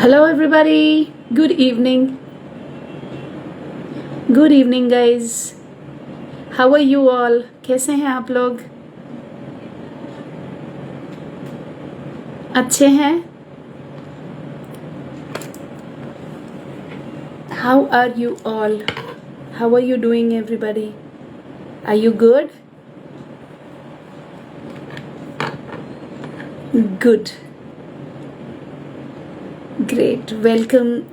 Hello, everybody. Good evening. Good evening, guys. How are you all? कैसे हैं आप लोग? अच्छे हैं? How are you all? How are you doing, everybody? Are you good? Good. Great. Welcome,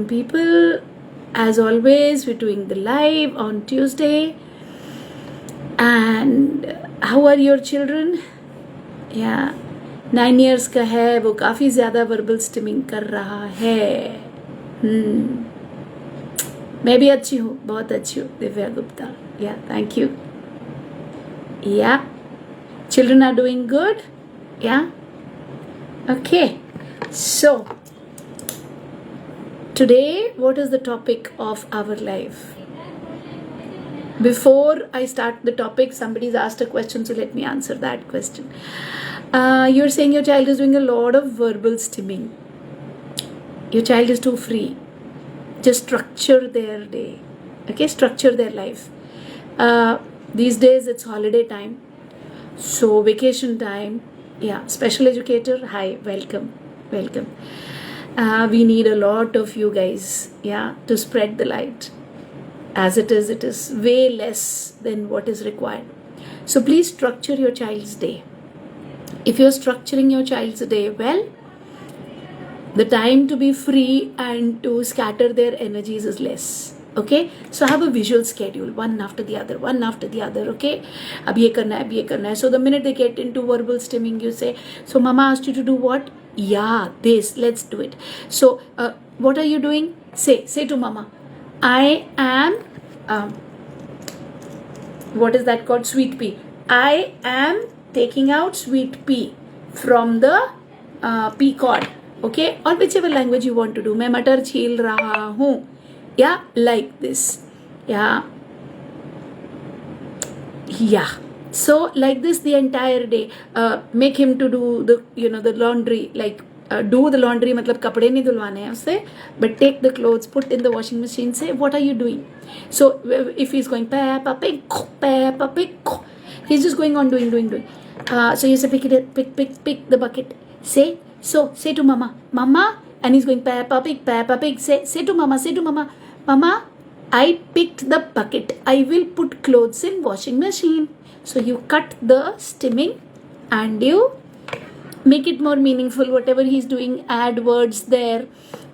people. As always, we're doing the live on Tuesday. And how are your children? Yeah. 9 years का है, वो काफ़ी ज़्यादा verbal stimming कर रहा है. मैं भी अच्छी हूँ, बहुत अच्छी हूँ. Divya Gupta. Yeah, thank you. Yeah. Children are doing good? Yeah. Okay. So, today, what is the topic of our life? Before I start the topic, somebody's asked a question, so let me answer that question. You're saying your child is doing a lot of verbal stimming. Your child is too free. Just structure their day. Okay, structure their life. These days, it's holiday time. So, vacation time. Yeah, special educator, hi, welcome. We need a lot of you guys, yeah, to spread the light. As it is way less than what is required. So please structure your child's day. If you're structuring your child's day well, the time to be free and to scatter their energies is less. Okay, so have a visual schedule, one after the other. Okay, ab ye karna hai. So the minute they get into verbal stimming, you say, so mama asked you to do what? Yeah, this, let's do it. So what are you doing? Say to mama, I am what is that called? Sweet pea. I am taking out sweet pea from the pea pod. Okay, or whichever language you want to do. मैं मटर छील रहा हूँ. Yeah, like this. Yeah. So like this the entire day. Make him to do the laundry. Like do the laundry. मतलब कपड़े नहीं धुलवाने हैं उससे. But take the clothes, put in the washing machine. Say what are you doing? So if he's going Peppa Pig, he's just going on doing. So you say pick the bucket. Say to mama, and he's going Peppa Pig. Say to mama, I picked the bucket. I will put clothes in washing machine. So you cut the stimming and you make it more meaningful. Whatever he's doing, add words there.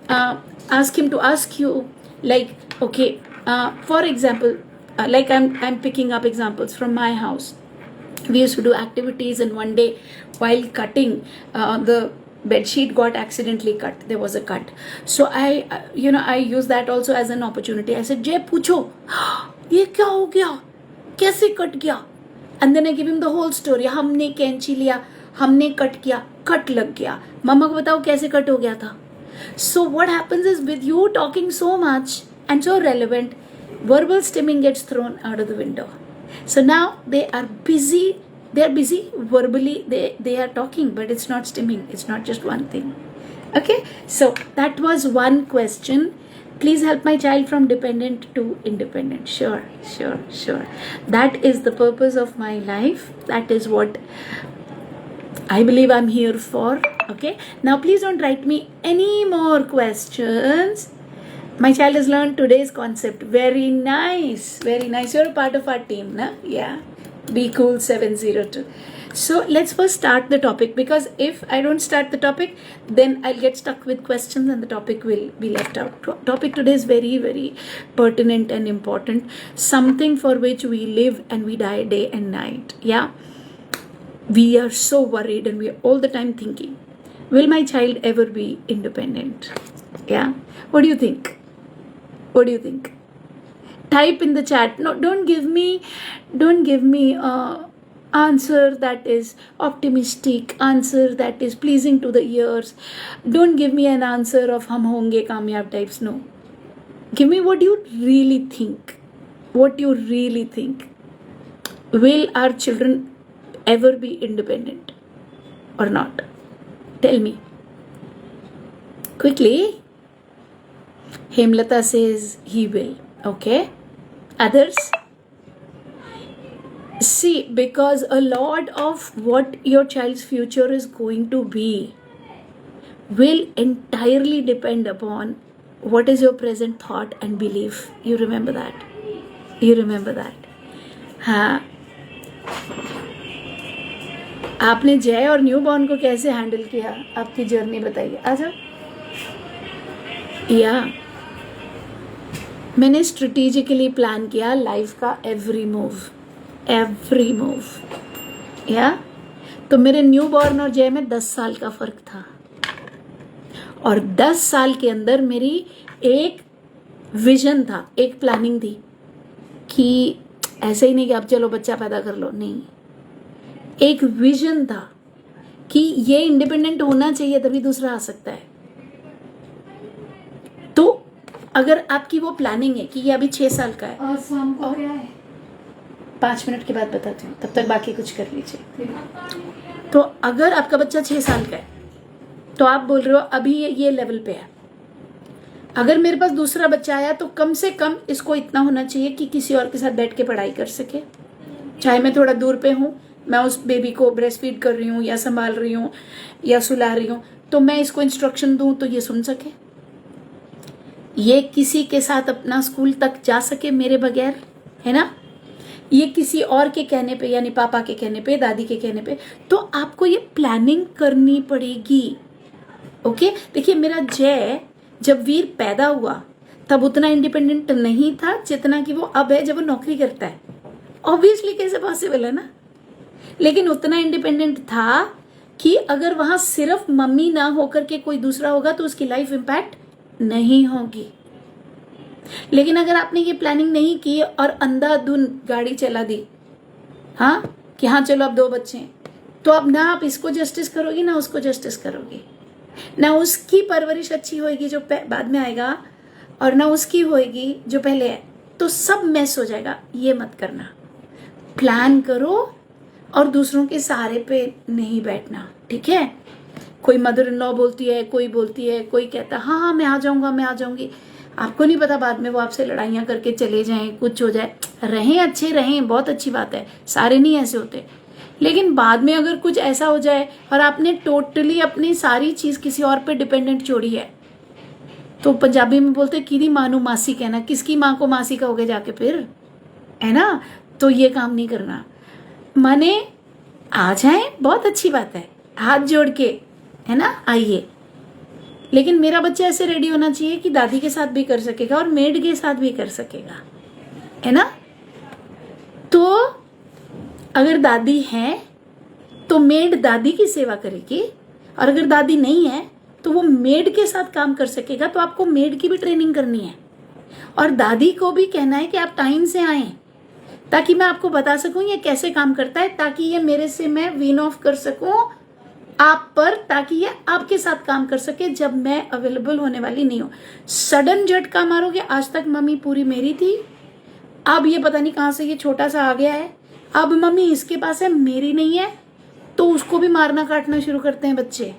Ask him to ask you, like, okay, for example, like I'm picking up examples from my house. We used to do activities, and one day while cutting, the bed sheet got accidentally cut. There was a cut. So I use that also as an opportunity. I said, Jay, पूछो, ये क्या हो गया? कैसे cut गया? And then I give him the whole story. हमने कैंची लिया, हमने कट किया, कट लग गया. मम्मा को बताओ कैसे कट हो गया था. So what happens is, with you talking so much and so relevant, verbal stimming gets thrown out of the window. So now they are busy. They are busy verbally. They are talking, but it's not stimming. It's not just one thing. Okay. So that was one question. Please help my child from dependent to independent. Sure. That is the purpose of my life. That is what I believe I'm here for. Okay. Now please don't write me any more questions. My child has learned today's concept. Very nice. You're a part of our team, na? Yeah. Be cool 702. So let's first start the topic, because if I don't start the topic, then I'll get stuck with questions and the topic will be left out. Topic today is very, very pertinent and important. Something for which we live and we die day and night. Yeah. We are so worried and we are all the time thinking, will my child ever be independent? Yeah. What do you think? Type in the chat. No, don't give me answer that is optimistic, answer that is pleasing to the ears. Don't give me an answer of hum honge kamyab types. No. Give me what you really think. Will our children ever be independent or not? Tell me. Quickly. Hemlata says he will. Okay. Others? See, because a lot of what your child's future is going to be will entirely depend upon what is your present thought and belief. You remember that. You remember that. हाँ, आपने जय और new born को कैसे handle किया? आपकी journey बताइए. आजा. या मैंने स्ट्रेटेजिकली प्लान किया लाइफ का एवरी मूव. या तो मेरे न्यू बॉर्न और जय में 10 साल का फर्क था, और 10 साल के अंदर मेरी एक विजन था, एक प्लानिंग थी कि ऐसे ही नहीं कि अब चलो बच्चा पैदा कर लो, नहीं. एक विजन था कि ये इंडिपेंडेंट होना चाहिए तभी दूसरा आ सकता है. तो अगर आपकी वो प्लानिंग है कि ये अभी 6 साल का है, और शाम को क्या है 5 मिनट के बाद बताती हूँ, तब तक बाकी कुछ कर लीजिए. तो अगर आपका बच्चा 6 साल का है तो आप बोल रहे हो अभी ये लेवल पे है. अगर मेरे पास दूसरा बच्चा आया तो कम से कम इसको इतना होना चाहिए कि किसी और के साथ बैठ के पढ़ाई कर सके. चाहे मैं थोड़ा दूर पे हूँ, मैं उस बेबी को ब्रेस्ट फीड कर रही हूँ या संभाल रही हूँ या सुला रही हूँ, तो मैं इसको इंस्ट्रक्शन दूँ तो ये सुन सके, ये किसी के साथ अपना स्कूल तक जा सके मेरे बगैर, है ना. ये किसी और के कहने पे, यानी पापा के कहने पे, दादी के कहने पे, तो आपको ये प्लानिंग करनी पड़ेगी. ओके. देखिए, मेरा जय जब वीर पैदा हुआ तब उतना इंडिपेंडेंट नहीं था जितना कि वो अब है जब वो नौकरी करता है. ऑब्वियसली कैसे पॉसिबल है ना. लेकिन उतना इंडिपेंडेंट था कि अगर वहां सिर्फ मम्मी ना होकर के कोई दूसरा होगा तो उसकी लाइफ इम्पैक्ट नहीं होगी. लेकिन अगर आपने ये प्लानिंग नहीं की और अंधाधुन गाड़ी चला दी, हाँ, कि हाँ चलो अब 2 बच्चे हैं, तो अब ना आप इसको जस्टिस करोगी ना उसको जस्टिस करोगी, ना उसकी परवरिश अच्छी होएगी जो बाद में आएगा, और ना उसकी होएगी जो पहले है. तो सब मैस हो जाएगा. ये मत करना. प्लान करो और दूसरों के सहारे पे नहीं बैठना. ठीक है. कोई मदर इन लॉ बोलती है, कोई बोलती है, कोई कहता है हाँ मैं आ जाऊंगा, मैं आ जाऊंगी. आपको नहीं पता बाद में वो आपसे लड़ाइयाँ करके चले जाएं, कुछ हो जाए. रहें, अच्छे रहें, बहुत अच्छी बात है, सारे नहीं ऐसे होते. लेकिन बाद में अगर कुछ ऐसा हो जाए और आपने टोटली अपनी सारी चीज किसी और पे डिपेंडेंट छोड़ी है, तो पंजाबी में बोलते किदी मानू मासी कहना, किसकी माँ को मासी कहोगे जाके फिर, है ना. तो ये काम नहीं करना. माने आ जाए बहुत अच्छी बात है, हाथ जोड़ के, है ना, आइए. लेकिन मेरा बच्चा ऐसे रेडी होना चाहिए कि दादी के साथ भी कर सकेगा और मेड के साथ भी कर सकेगा, है ना. तो अगर दादी है तो मेड दादी की सेवा करेगी, और अगर दादी नहीं है तो वो मेड के साथ काम कर सकेगा. तो आपको मेड की भी ट्रेनिंग करनी है, और दादी को भी कहना है कि आप टाइम से आए ताकि मैं आपको बता सकूं ये कैसे काम करता है, ताकि ये मेरे से मैं वीन ऑफ कर सकूं आप पर, ताकि ये आपके साथ काम कर सके जब मैं अवेलेबल होने वाली नहीं हूं. सडन झटका मारोगे, आज तक मम्मी पूरी मेरी थी, अब ये पता नहीं कहां से ये छोटा सा आ गया है, अब मम्मी इसके पास है, मेरी नहीं है, तो उसको भी मारना काटना शुरू करते हैं बच्चे.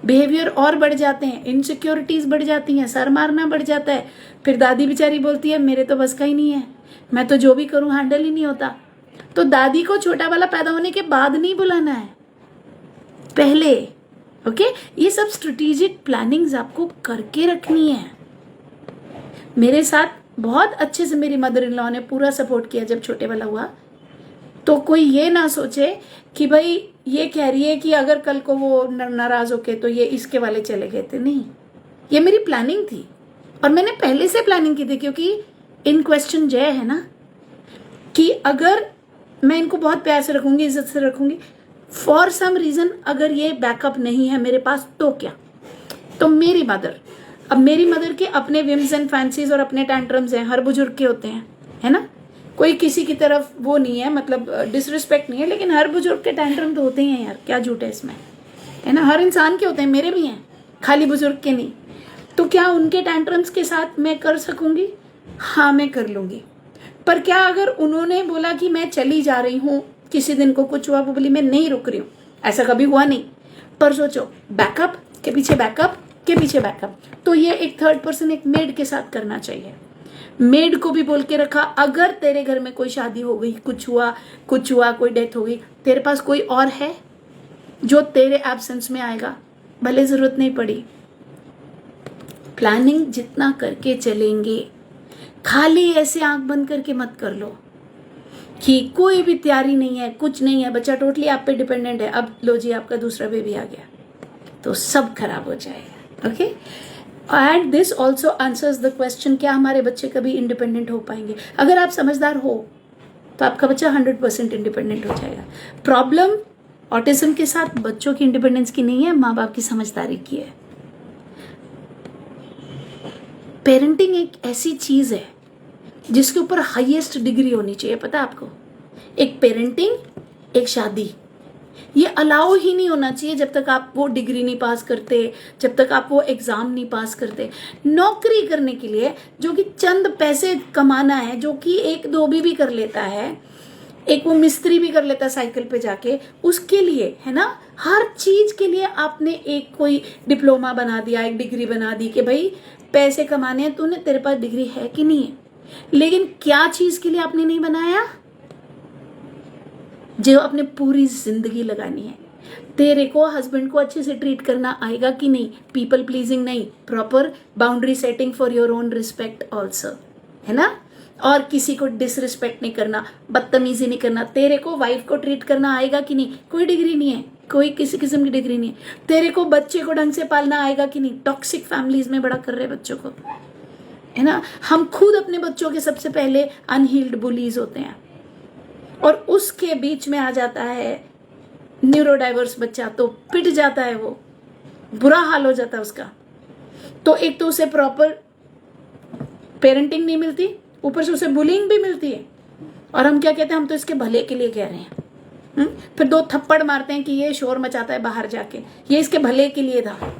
बिहेवियर और बढ़ जाते हैं, इनसिक्योरिटीज बढ़ जाती हैं, सर मारना बढ़ जाता है. फिर दादी बेचारी बोलती है मेरे तो बस का ही नहीं है, मैं तो जो भी करूं हैंडल ही नहीं होता. तो दादी को छोटा वाला पैदा होने के बाद नहीं बुलाना है, पहले. ओके. ये सब स्ट्रेटेजिक प्लानिंग्स आपको करके रखनी है. मेरे साथ बहुत अच्छे से मेरी मदर इन लॉ ने पूरा सपोर्ट किया जब छोटे वाला हुआ. तो कोई ये ना सोचे कि भाई ये कह रही है कि अगर कल को वो नाराज होके तो ये इसके वाले चले गए थे. नहीं, ये मेरी प्लानिंग थी, और मैंने पहले से प्लानिंग की थी, क्योंकि इन क्वेश्चन जय है ना, कि अगर मैं इनको बहुत प्यार से रखूंगी, इज्जत से रखूंगी, फॉर सम रीजन अगर ये बैकअप नहीं है मेरे पास तो क्या. तो मेरी मदर, अब मेरी मदर के अपने विम्स एंड फैंसीज और अपने टैंट्रम्स हैं, हर बुजुर्ग के होते हैं, है ना. कोई किसी की तरफ वो नहीं है, मतलब डिसरिस्पेक्ट नहीं है, लेकिन हर बुजुर्ग के टैंट्रम तो होते ही हैं यार, क्या झूठ है इसमें, है ना. हर इंसान के होते हैं, मेरे भी हैं, खाली बुजुर्ग के नहीं. तो क्या उनके टैंट्रम्स के साथ मैं कर सकूंगी? हाँ, मैं कर लूंगी. पर क्या अगर उन्होंने बोला कि मैं चली जा रही हूँ, किसी दिन को कुछ हुआ, वो बोली मैं नहीं रुक रही हूँ, ऐसा कभी हुआ नहीं. पर सोचो, बैकअप के पीछे बैकअप, के पीछे बैकअप। तो ये एक थर्ड पर्सन एक मेड के साथ करना चाहिए। मेड को भी बोल के रखा, अगर तेरे घर में कोई शादी हो गई, कुछ हुआ, कोई डेथ हो गई, तेरे पास कोई और है जो तेरे एब्सेंस में आएगा, भले जरूरत नहीं पड़ी। प्लानिंग जितना करके चलेंगे, खाली ऐसे आंख बंद करके मत कर लो कि कोई भी तैयारी नहीं है, कुछ नहीं है, बच्चा टोटली आप पे डिपेंडेंट है, अब लो जी आपका दूसरा बेबी आ गया, तो सब खराब हो जाएगा। Okay, and this also answers the question, क्या हमारे बच्चे कभी इंडिपेंडेंट हो पाएंगे? अगर आप समझदार हो तो आपका बच्चा 100% इंडिपेंडेंट हो जाएगा। प्रॉब्लम ऑटिज्म के साथ बच्चों की इंडिपेंडेंस की नहीं है, माँ बाप की समझदारी की है। पेरेंटिंग एक ऐसी चीज है जिसके ऊपर हाईएस्ट डिग्री होनी चाहिए, पता है आपको? एक पेरेंटिंग, एक शादी, ये अलाउ ही नहीं होना चाहिए जब तक आप वो डिग्री नहीं पास करते, जब तक आप वो एग्जाम नहीं पास करते। नौकरी करने के लिए जो कि चंद पैसे कमाना है, जो कि एक दो भी कर लेता है, एक वो मिस्त्री भी कर लेता है साइकिल पे जाके, उसके लिए है ना, हर चीज के लिए आपने एक कोई डिप्लोमा बना दिया, एक डिग्री बना दी कि भाई पैसे कमाने हैं, तूने, तेरे पास डिग्री है कि नहीं है। लेकिन क्या चीज के लिए आपने नहीं बनाया? जो अपने पूरी जिंदगी लगानी है। तेरे को हस्बैंड को अच्छे से ट्रीट करना आएगा कि नहीं? पीपल प्लीजिंग नहीं, proper boundary setting for your own respect also, है ना? और किसी को डिसरिस्पेक्ट नहीं करना, बदतमीजी नहीं करना। तेरे को वाइफ को ट्रीट करना आएगा कि नहीं? कोई डिग्री नहीं है, कोई किसी किस्म की डिग्री नहीं है। तेरे को बच्चे को ढंग से पालना आएगा कि नहीं? टॉक्सिक फैमिलीज में बड़ा कर रहे बच्चों को, है ना? हम खुद अपने बच्चों के सबसे पहले अनहील्ड बुलीज होते हैं, और उसके बीच में आ जाता है न्यूरो डाइवर्स बच्चा, तो पिट जाता है, वो बुरा हाल हो जाता है उसका। तो एक तो उसे प्रॉपर पेरेंटिंग नहीं मिलती, ऊपर से उसे बुलिंग भी मिलती है, और हम क्या कहते हैं, हम तो इसके भले के लिए कह रहे हैं। फिर दो थप्पड़ मारते हैं कि ये शोर मचाता है बाहर जाके, ये इसके भले के लिए था।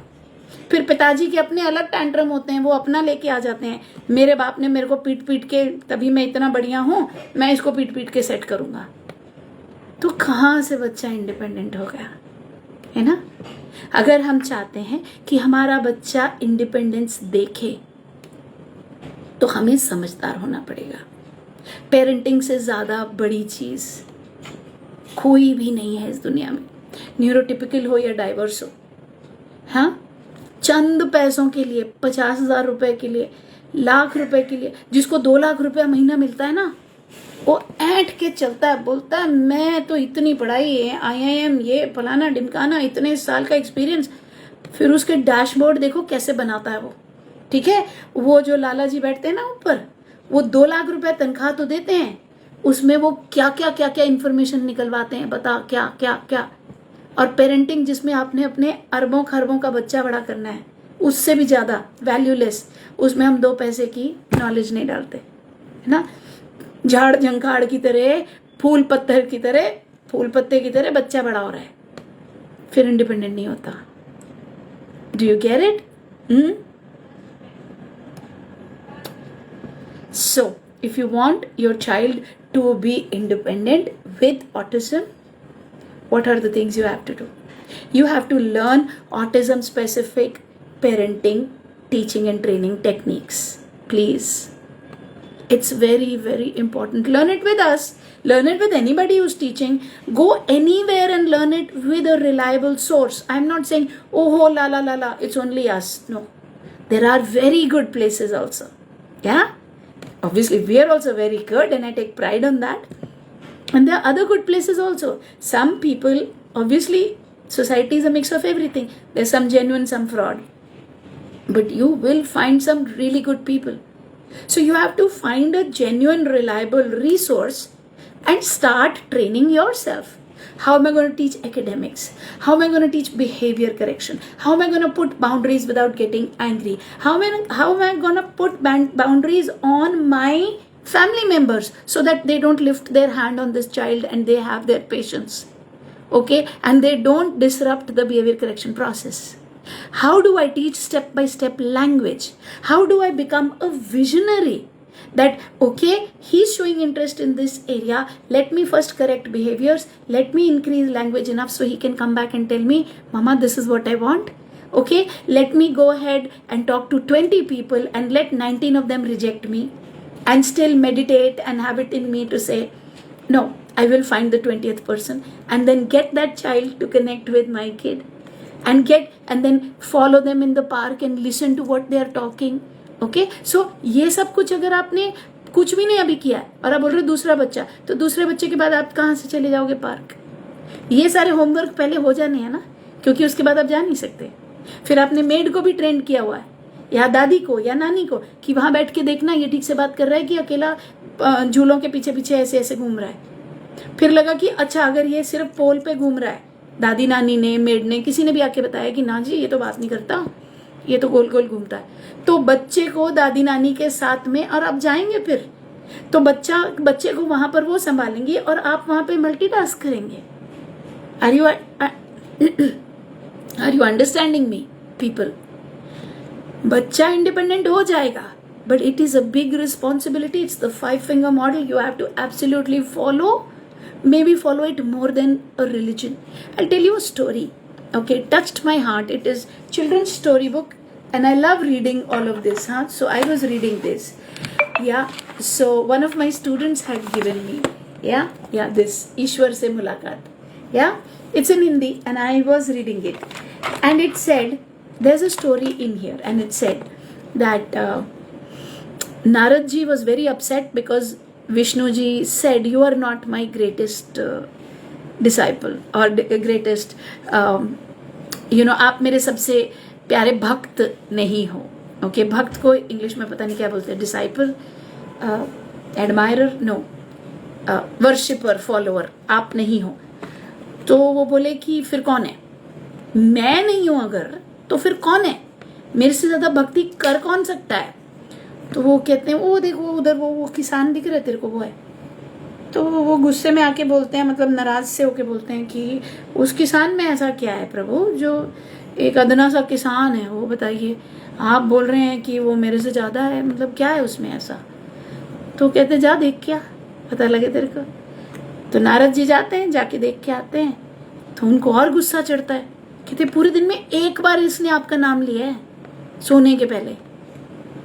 फिर पिताजी के अपने अलग टैंट्रम होते हैं, वो अपना लेके आ जाते हैं, मेरे बाप ने मेरे को पीट पीट के, तभी मैं इतना बढ़िया हूं, मैं इसको पीट पीट के सेट करूंगा। तो कहां से बच्चा इंडिपेंडेंट हो गया, है ना? अगर हम चाहते हैं कि हमारा बच्चा इंडिपेंडेंस देखे तो हमें समझदार होना पड़ेगा। पेरेंटिंग से ज्यादा बड़ी चीज कोई भी नहीं है इस दुनिया में, न्यूरोटिपिकल हो या डाइवर्स हो। हाँ, चंद पैसों के लिए, 50,000 रुपए के लिए, लाख रुपए के लिए, जिसको 2 लाख रुपया महीना मिलता है ना, वो ऐंठ के चलता है, बोलता है मैं तो इतनी पढ़ाई है, IIM, ये फलाना ढिमकाना, इतने साल का एक्सपीरियंस। फिर उसके डैशबोर्ड देखो कैसे बनाता है वो, ठीक है? वो जो लाला जी बैठते हैं ना ऊपर, वो 2 लाख रुपया तनख्वाह तो देते हैं, उसमें वो क्या क्या इंफॉर्मेशन निकलवाते हैं, बता क्या क्या क्या। और पेरेंटिंग जिसमें आपने अपने अरबों खरबों का बच्चा बड़ा करना है, उससे भी ज्यादा वैल्यूलेस, उसमें हम 2 पैसे की नॉलेज नहीं डालते, है ना? झाड़ झंखाड़ की तरह, फूल पत्ते की तरह बच्चा बड़ा हो रहा है, फिर इंडिपेंडेंट नहीं होता। Do you get it? So, if you want your child to be independent with autism, what are the things you have to do? You have to learn autism specific parenting, teaching and training techniques. Please. It's very, very important. Learn it with us. Learn it with anybody who's teaching. Go anywhere and learn it with a reliable source. I'm not saying, oh, la, it's only us. No. There are very good places also. Yeah? Obviously, we are also very good, and I take pride on that. And there are other good places also. Some people, obviously, society is a mix of everything. There's some genuine, some fraud. But you will find some really good people. So you have to find a genuine, reliable resource and start training yourself. How am I going to teach academics? How am I going to teach behavior correction? How am I going to put boundaries without getting angry? How am I going to put boundaries on my family members so that they don't lift their hand on this child and they have their patience? Okay? And they don't disrupt the behavior correction process. How do I teach step-by-step language? How do I become a visionary? That, okay, he's showing interest in this area, let me first correct behaviors, let me increase language enough so he can come back and tell me, Mama, this is what I want. Okay, let me go ahead and talk to 20 people and let 19 of them reject me and still meditate and have it in me to say, no, I will find the 20th person and then get that child to connect with my kid and then follow them in the park and listen to what they are talking. Okay, so ये सब कुछ अगर आपने कुछ भी नहीं अभी किया और आप बोल रहे हो दूसरा बच्चा, तो दूसरे बच्चे के बाद आप कहाँ से चले जाओगे पार्क? ये सारे होमवर्क पहले हो जाने हैं ना, क्योंकि उसके बाद आप जा नहीं सकते. फिर आपने मेड को भी ट्रेंड किया हुआ है, या दादी को या नानी को, कि वहां बैठ के देखना ये ठीक से बात कर रहा है कि अकेला झूलों के पीछे पीछे ऐसे ऐसे घूम रहा है. फिर लगा कि अच्छा अगर ये सिर्फ पोल पे घूम रहा है, दादी नानी ने, मेड ने, किसी ने भी आके बताया कि ना जी ये तो बात नहीं करता, ये तो गोल गोल घूमता है, तो बच्चे को दादी नानी के साथ में, और आप जाएंगे फिर तो बच्चे को वहां पर वो संभालेंगे और आप वहां पे मल्टीटास्क करेंगे. Are you understanding me people? बच्चा इंडिपेंडेंट हो जाएगा, but it is a big responsibility. It's the 5 finger model. You have to absolutely follow, maybe follow it more than a religion. I'll tell you a story. Okay, touched my heart. It is children's storybook and I love reading all of this. So I was reading this. Yeah, so one of my students had given me this Ishwar se mulaqat. Yeah, it's in Hindi and I was reading it, and it said, there's a story in here, and it said that Narad ji was very upset because Vishnu ji said, you are not my greatest disciple or greatest आप मेरे सबसे प्यारे भक्त नहीं हो. Okay, भक्त को English में पता नहीं क्या बोलते हैं, disciple, admirer, no, worshipper, follower, आप नहीं हो. तो वो बोले कि फिर कौन है? मैं नहीं हूं अगर, तो फिर कौन है? मेरे से ज्यादा भक्ति कर कौन सकता है? तो वो कहते हैं, वो देखो उधर वो किसान दिख रहे तेरे को, वो है. तो वो गुस्से में आके बोलते हैं, मतलब नाराज से होके बोलते हैं कि उस किसान में ऐसा क्या है प्रभु जो एक अदना सा किसान है, वो बताइए. आप बोल रहे हैं कि वो मेरे से ज्यादा है, मतलब क्या है उसमें ऐसा? तो कहते जा देख क्या पता लगे तेरे को. तो नारद जी जाते हैं, जाके देख के आते हैं. तो उनको और गुस्सा चढ़ता है. कहते पूरे दिन में एक बार इसने आपका नाम लिया है सोने के पहले,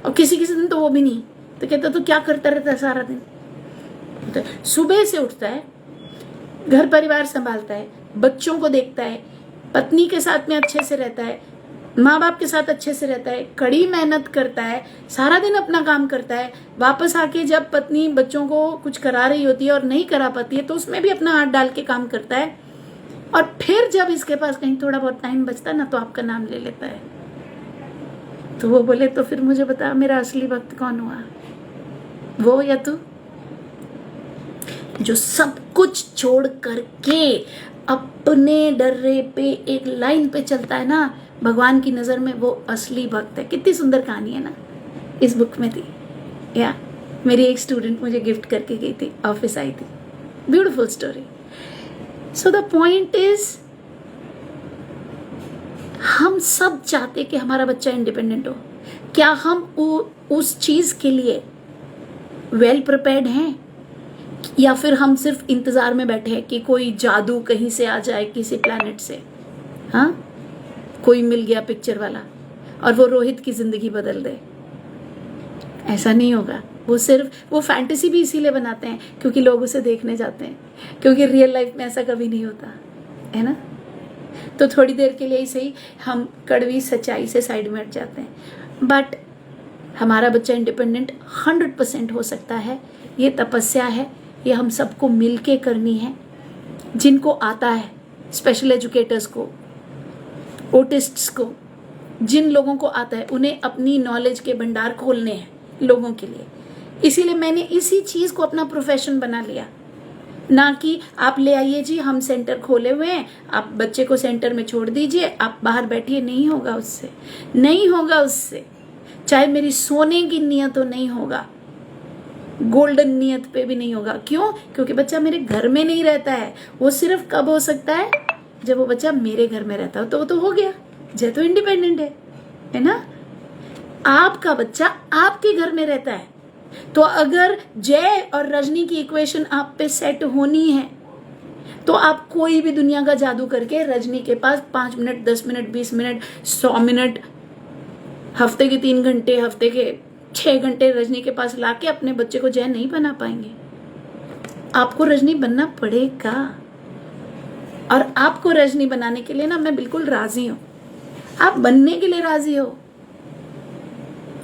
और किसी किसी दिन तो वो भी नहीं. तो कहता तो क्या करता रहता है सारा दिन? तो सुबह से उठता है, घर परिवार संभालता है, बच्चों को देखता है, पत्नी के साथ में अच्छे से रहता है, माँ बाप के साथ अच्छे से रहता है, कड़ी मेहनत करता है, सारा दिन अपना काम करता है. वापस आके जब पत्नी बच्चों को कुछ करा रही होती है और नहीं करा पाती है तो उसमें भी अपना हाथ डाल के काम करता है. और फिर जब इसके पास कहीं थोड़ा बहुत टाइम बचता है ना, तो आपका नाम ले लेता है. तो वो बोले तो फिर मुझे बता, मेरा असली भक्त कौन हुआ, वो या तू? जो सब कुछ छोड़ करके अपने डर्रे पे एक लाइन पे चलता है ना, भगवान की नजर में वो असली भक्त है. कितनी सुंदर कहानी है ना, इस बुक में थी. या मेरी एक स्टूडेंट मुझे गिफ्ट करके गई थी, ऑफिस आई थी. Beautiful story. So the point is, हम सब चाहते कि हमारा बच्चा इंडिपेंडेंट हो. क्या हम उस चीज के लिए वेल प्रिपेयर्ड हैं, या फिर हम सिर्फ इंतजार में बैठे हैं कि कोई जादू कहीं से आ जाए किसी प्लैनेट से? हाँ, कोई मिल गया पिक्चर वाला और वो रोहित की जिंदगी बदल दे. ऐसा नहीं होगा. वो फैंटेसी भी इसीलिए बनाते हैं क्योंकि लोग उसे देखने जाते हैं, क्योंकि रियल लाइफ में ऐसा कभी नहीं होता है ना. तो थोड़ी देर के लिए ही सही हम कड़वी सच्चाई से साइड में हट जाते हैं. बट हमारा बच्चा इंडिपेंडेंट 100% हो सकता है. ये तपस्या है, ये हम सबको मिलके करनी है. जिनको आता है, स्पेशल एजुकेटर्स को, ऑटिस्ट्स को, जिन लोगों को आता है उन्हें अपनी नॉलेज के भंडार खोलने हैं लोगों के लिए. इसीलिए मैंने इसी चीज को अपना प्रोफेशन बना लिया. ना कि आप ले आइए जी हम सेंटर खोले हुए हैं, आप बच्चे को सेंटर में छोड़ दीजिए, आप बाहर बैठिए. नहीं होगा उससे, नहीं होगा उससे. चाहे मेरी सोने की नियत हो, नहीं होगा. गोल्डन नियत पे भी नहीं होगा. क्यों? क्योंकि बच्चा मेरे घर में नहीं रहता है. वो सिर्फ कब हो सकता है? जब वो बच्चा मेरे घर में रहता हो. तो वो तो हो गया, जय तो इंडिपेंडेंट है ना. आपका बच्चा आपके घर में रहता है, तो अगर जय और रजनी की इक्वेशन आप पे सेट होनी है तो आप कोई भी दुनिया का जादू करके रजनी के पास 5 मिनट, 10 मिनट, 20 मिनट, 100 मिनट, हफ्ते के 3 घंटे, हफ्ते के 6 घंटे रजनी के पास लाके अपने बच्चे को जय नहीं बना पाएंगे। आपको रजनी बनना पड़ेगा, और आपको रजनी बनाने के लिए ना मैं बिल्कुल राजी हूं। आप बनने के लिए राजी हो।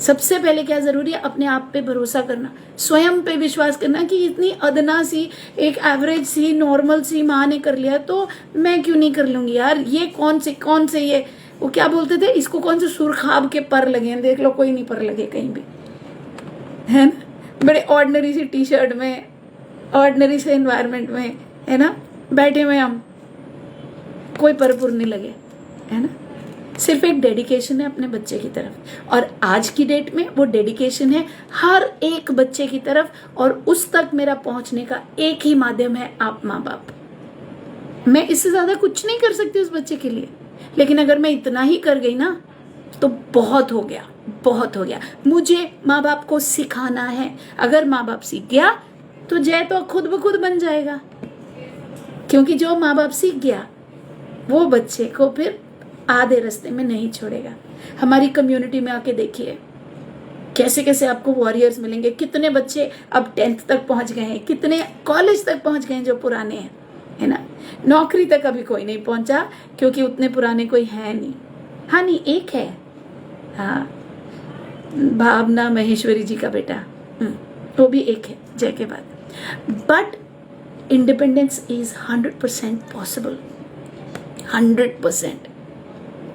सबसे पहले क्या जरूरी है? अपने आप पे भरोसा करना, स्वयं पे विश्वास करना कि इतनी अदना सी, एक एवरेज सी, नॉर्मल सी माँ ने कर लिया तो मैं क्यों नहीं कर लूंगी यार। ये कौन से ये वो क्या बोलते थे, इसको कौन से सुरखाब के पर लगे हैं, देख लो कोई नहीं पर लगे कहीं भी, है ना। बड़े ऑर्डिनरी सी टी शर्ट में, ऑर्डिनरी से एनवायरनमेंट में, है ना, बैठे हुए हम, कोई परपुर नहीं लगे, है ना। सिर्फ एक डेडिकेशन है अपने बच्चे की तरफ, और आज की डेट में वो डेडिकेशन है हर एक बच्चे की तरफ, और उस तक मेरा पहुंचने का एक ही माध्यम है, आप माँ बाप। मैं इससे ज्यादा कुछ नहीं कर सकती उस बच्चे के लिए, लेकिन अगर मैं इतना ही कर गई ना तो बहुत हो गया, बहुत हो गया। मुझे माँ बाप को सिखाना है। अगर माँ बाप सीख गया तो जय तो खुद ब खुद बन जाएगा, क्योंकि जो माँ बाप सीख गया वो बच्चे को फिर आधे रास्ते में नहीं छोड़ेगा। हमारी कम्युनिटी में आके देखिए कैसे कैसे आपको वॉरियर्स मिलेंगे। कितने बच्चे अब 10th तक पहुंच गए हैं, कितने कॉलेज तक पहुंच गए हैं जो पुराने हैं, है ना। नौकरी तक अभी कोई नहीं पहुंचा क्योंकि उतने पुराने कोई है नहीं। हाँ नहीं, एक है, हाँ, भावना महेश्वरी जी का बेटा, वो भी एक है जय के बाद। But independence is 100% possible, 100%।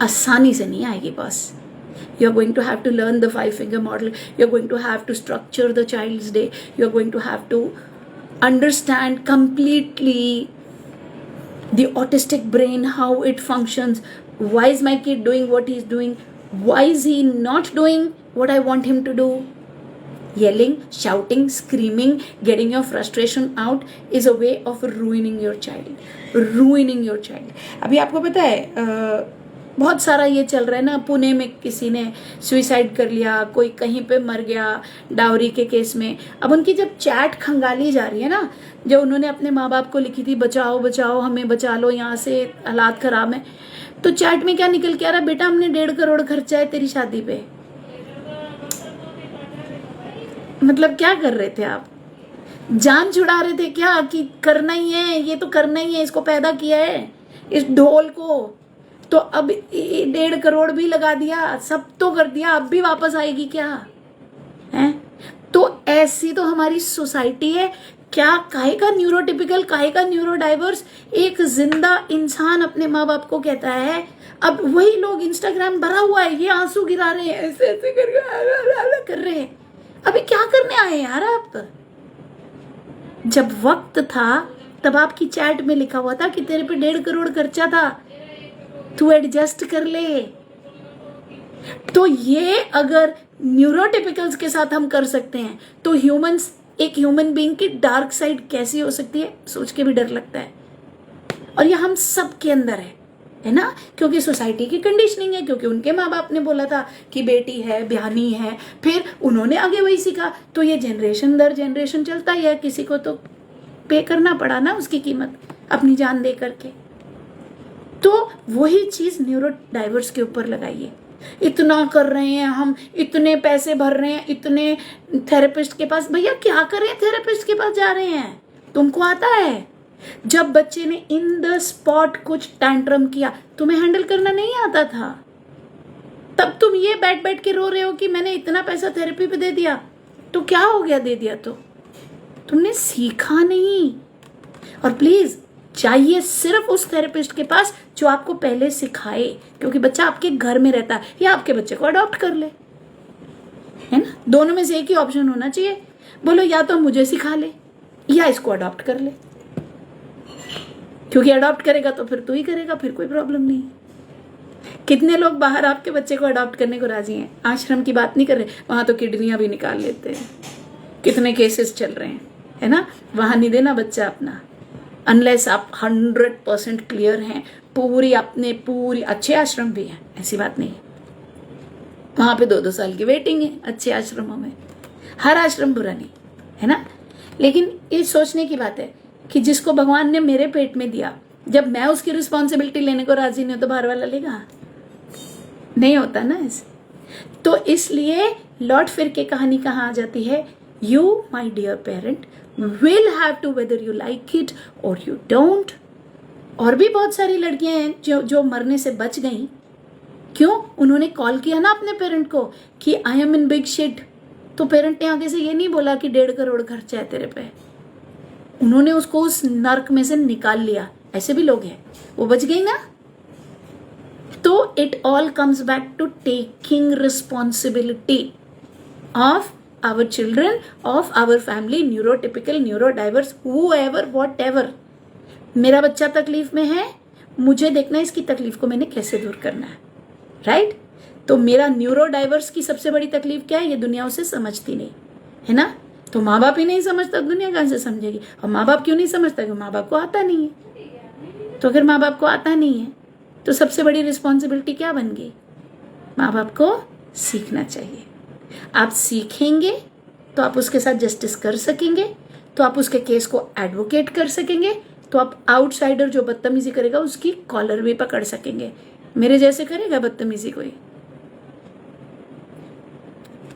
आसानी से नहीं आएगी बस। You are going to have to learn the 5-finger model. You are going to have to structure the child's day. You are going to have to understand completely the autistic brain, how it functions. Why is my kid doing what he's doing? Why is he not doing what I want him to do? Yelling, shouting, screaming, getting your frustration out is a way of ruining your child. Ruining your child. अभी आपको पता है बहुत सारा ये चल रहा है ना, पुणे में किसी ने सुइसाइड कर लिया, कोई कहीं पे मर गया डाउरी के केस में। अब उनकी जब चैट खंगाली जा रही है ना, जो उन्होंने अपने माँ बाप को लिखी थी, बचाओ बचाओ हमें, बचा लो यहाँ से, हालात खराब है, तो चैट में क्या निकल के आ रहा, बेटा हमने 1.5 करोड़ खर्चा है तेरी शादी पे। मतलब क्या कर रहे थे आप? जान छुड़ा रहे थे क्या कि करना ही है, ये तो करना ही है, इसको पैदा किया है इस ढोल को, तो अब 1.5 करोड़ भी लगा दिया, सब तो कर दिया, अब भी वापस आएगी क्या है? तो ऐसी तो हमारी सोसाइटी है। क्या काहे का न्यूरोटिपिकल, काहे का न्यूरो डाइवर्स, एक जिंदा इंसान अपने माँ बाप को कहता है। अब वही लोग, इंस्टाग्राम भरा हुआ है, ये आंसू गिरा रहे हैं, ऐसे ऐसे कर रहे हैं। अभी क्या करने आए यार आप? जब वक्त था तब आपकी चैट में लिखा हुआ था कि तेरे पे 1.5 करोड़ खर्चा था, तू एडजस्ट कर ले। तो ये अगर न्यूरोटिपिकल्स के साथ हम कर सकते हैं तो ह्यूमंस, एक ह्यूमन बीइंग की डार्क साइड कैसी हो सकती है, सोच के भी डर लगता है। और ये हम सब के अंदर है ना, क्योंकि सोसाइटी की कंडीशनिंग है, क्योंकि उनके माँ बाप ने बोला था कि बेटी है, ब्यानी है, फिर उन्होंने आगे वही सीखा, तो ये जनरेशन दर जनरेशन चलता ही है। किसी को तो पे करना पड़ा ना उसकी कीमत, अपनी जान दे करके। तो वही चीज न्यूरो डाइवर्स के ऊपर लगाइए। इतना कर रहे हैं हम, इतने पैसे भर रहे हैं, इतने थेरेपिस्ट के पास, भैया क्या करें, थेरेपिस्ट के पास जा रहे हैं, तुमको आता है? जब बच्चे ने इन द स्पॉट कुछ टैंट्रम किया, तुम्हें हैंडल करना नहीं आता था, तब तुम ये बैठ बैठ के रो रहे हो कि मैंने इतना पैसा थेरेपी पे दे दिया, तो क्या हो गया दे दिया तो? तुमने सीखा नहीं। और प्लीज चाहिए सिर्फ उस थेरेपिस्ट के पास जो आपको पहले सिखाए, क्योंकि बच्चा आपके घर में रहता है, या आपके बच्चे को अडॉप्ट कर ले, है ना। दोनों में से एक ही ऑप्शन होना चाहिए। बोलो या तो मुझे सिखा ले या इसको अडॉप्ट कर ले, क्योंकि अडॉप्ट करेगा तो फिर तू ही करेगा, फिर कोई प्रॉब्लम नहीं। कितने लोग बाहर आपके बच्चे को अडॉप्ट करने को राजी हैं? आश्रम की बात नहीं कर रहे, वहां तो किडनियां भी निकाल लेते हैं, कितने केसेस चल रहे हैं, है ना। वहां नहीं देना बच्चा अपना, अनलेस आप 100% क्लियर हैं, पूरी अपने पूरी। अच्छे आश्रम भी हैं, ऐसी बात नहीं है, वहां पे 2-2 साल की वेटिंग है अच्छे आश्रमों में। हर आश्रम बुरा नहीं है ना, लेकिन ये सोचने की बात है कि जिसको भगवान ने मेरे पेट में दिया, जब मैं उसकी रिस्पॉन्सिबिलिटी लेने को राजी नहीं हूं तो बाहर वाला लेगा? नहीं होता ना ऐसे। तो इसलिए लौट फिर के कहानी कहाँ आ जाती है? You my dear parent will have to, whether you like it or you don't. और भी बहुत सारी लड़कियां हैं जो मरने से बच गई। क्यों? उन्होंने कॉल किया ना अपने पेरेंट को कि I am in big shit, तो पेरेंट ने आगे से ये नहीं बोला कि 1.5 करोड़ खर्चा है तेरे पे, उन्होंने उसको उस नर्क में से निकाल लिया। ऐसे भी लोग हैं, वो बच गई ना। तो it all comes back to taking responsibility of our children, of our family, neurotypical, neurodiverse, whoever, whatever. मेरा बच्चा तकलीफ में है, मुझे देखना है इसकी तकलीफ को मैंने कैसे दूर करना है, राइट? तो मेरा न्यूरोडाइवर्स की सबसे बड़ी तकलीफ क्या है? ये दुनिया उसे समझती नहीं है ना। तो माँ बाप ही नहीं समझता, दुनिया कहाँ से समझेगी? और माँ बाप क्यों नहीं समझता? क्योंकि माँ बाप को आता नहीं है। तो अगर माँ बाप को आता नहीं है तो सबसे बड़ी रिस्पॉन्सिबिलिटी क्या बन गई? माँ बाप को सीखना चाहिए। आप सीखेंगे तो आप उसके साथ जस्टिस कर सकेंगे, तो आप उसके केस को एडवोकेट कर सकेंगे, तो आप आउटसाइडर जो बदतमीजी करेगा उसकी कॉलर भी पकड़ सकेंगे। मेरे जैसे करेगा बदतमीजी कोई?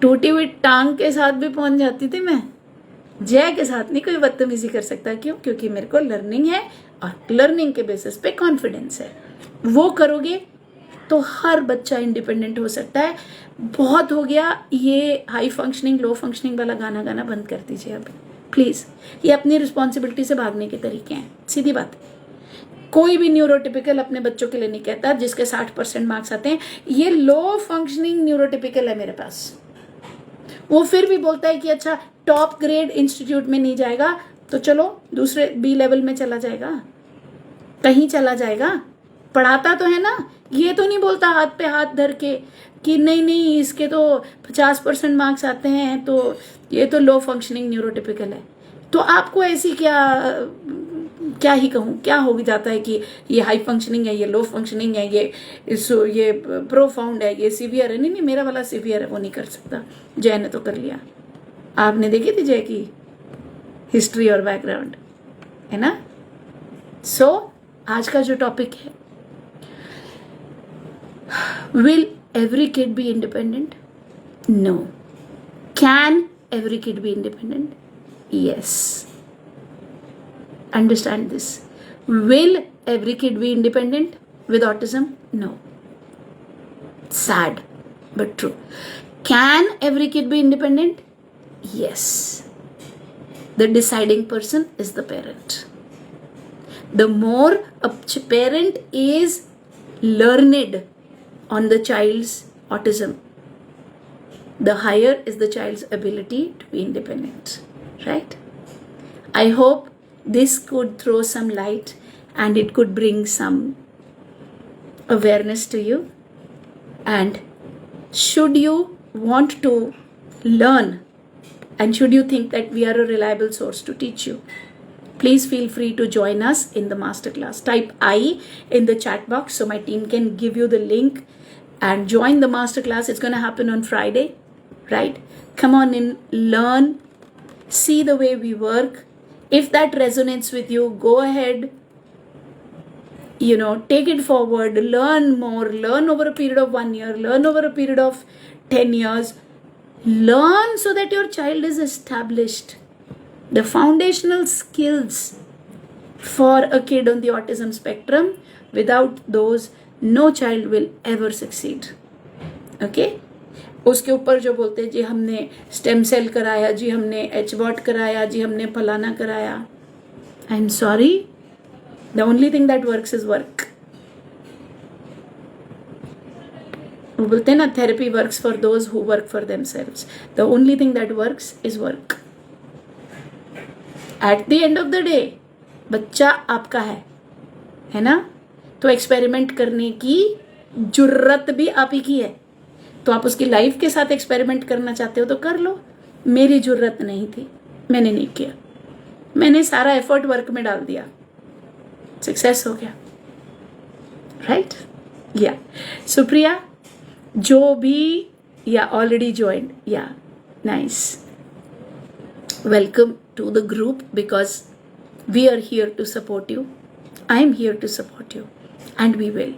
टूटी हुई टांग के साथ भी पहुंच जाती थी मैं, जय के साथ नहीं कोई बदतमीजी कर सकता। क्यों? क्योंकि मेरे को लर्निंग है और लर्निंग के बेसिस पे कॉन्फिडेंस है। वो करोगे तो हर बच्चा इंडिपेंडेंट हो सकता है। बहुत हो गया ये हाई फंक्शनिंग लो फंक्शनिंग वाला गाना गाना बंद कर दीजिए अब प्लीज। ये अपनी रिस्पॉन्सिबिलिटी से भागने के तरीके हैं, सीधी बात। कोई भी न्यूरोटिपिकल अपने बच्चों के लिए नहीं कहता जिसके 60% मार्क्स आते हैं ये लो फंक्शनिंग न्यूरोटिपिकल है मेरे पास। वो फिर भी बोलता है कि अच्छा टॉप ग्रेड इंस्टीट्यूट में नहीं जाएगा तो चलो दूसरे बी लेवल में चला जाएगा, कहीं चला जाएगा। पढ़ाता तो है ना, ये तो नहीं बोलता हाथ पे हाथ धर के कि नहीं नहीं इसके तो 50% मार्क्स आते हैं तो ये तो लो फंक्शनिंग न्यूरोटिपिकल है। तो आपको ऐसी क्या ही कहूँ, क्या हो जाता है कि ये हाई फंक्शनिंग है, ये लो फंक्शनिंग है, ये प्रोफाउंड है, ये सीवियर है। नहीं नहीं, मेरा वाला सीवियर है, वो नहीं कर सकता। जय ने तो कर लिया। आपने देखी थी जय की हिस्ट्री और बैकग्राउंड, है ना। सो आज का जो टॉपिक है, will every kid be independent? No. Can every kid be independent? Yes. Understand this. Will every kid be independent with autism? No. Sad but true. Can every kid be independent? Yes. The deciding person is the parent. The more a parent is learned on the child's autism, the higher is the child's ability to be independent, right? I hope this could throw some light and it could bring some awareness to you. And should you want to learn and should you think that we are a reliable source to teach you, please feel free to join us in the masterclass. Type I in the chat box so my team can give you the link and join the masterclass. It's going to happen on Friday, right? Come on in, learn, see the way we work. If that resonates with you, go ahead, take it forward, learn more, learn over a period of 1 year, learn over a period of 10 years, learn so that your child is established. The foundational skills for a kid on the autism spectrum, without those no child will ever succeed. Okay? उसके ऊपर जो बोलते हैं जी हमने stem cell कराया, जी हमने HBOT कराया, जी हमने फलाना कराया, I'm sorry, the only thing that works is work. वो बोलते हैं ना therapy works for those who work for themselves. The only thing that works is work. At the end of the day बच्चा आपका है ना। तो एक्सपेरिमेंट करने की जुर्रत भी आप ही की है। तो आप उसकी लाइफ के साथ एक्सपेरिमेंट करना चाहते हो तो कर लो। मेरी जुर्रत नहीं थी, मैंने नहीं किया, मैंने सारा एफर्ट वर्क में डाल दिया, सक्सेस हो गया, राइट? या सुप्रिया जो भी या ऑलरेडी ज्वाइंड, या nice, welcome to the group because We are here to support you. I am here to support you, and we will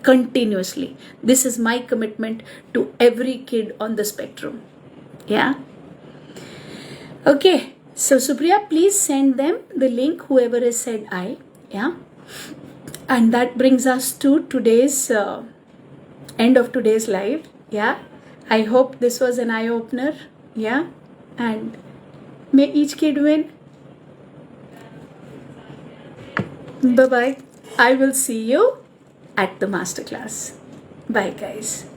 continuously. This is my commitment to every kid on the spectrum. Yeah. Okay. So Supriya, please send them the link, whoever has said I. Yeah. And that brings us to today's end of today's live. Yeah. I hope this was an eye opener. Yeah. And may each kid win. Bye bye. I will see you at the masterclass. Bye, guys.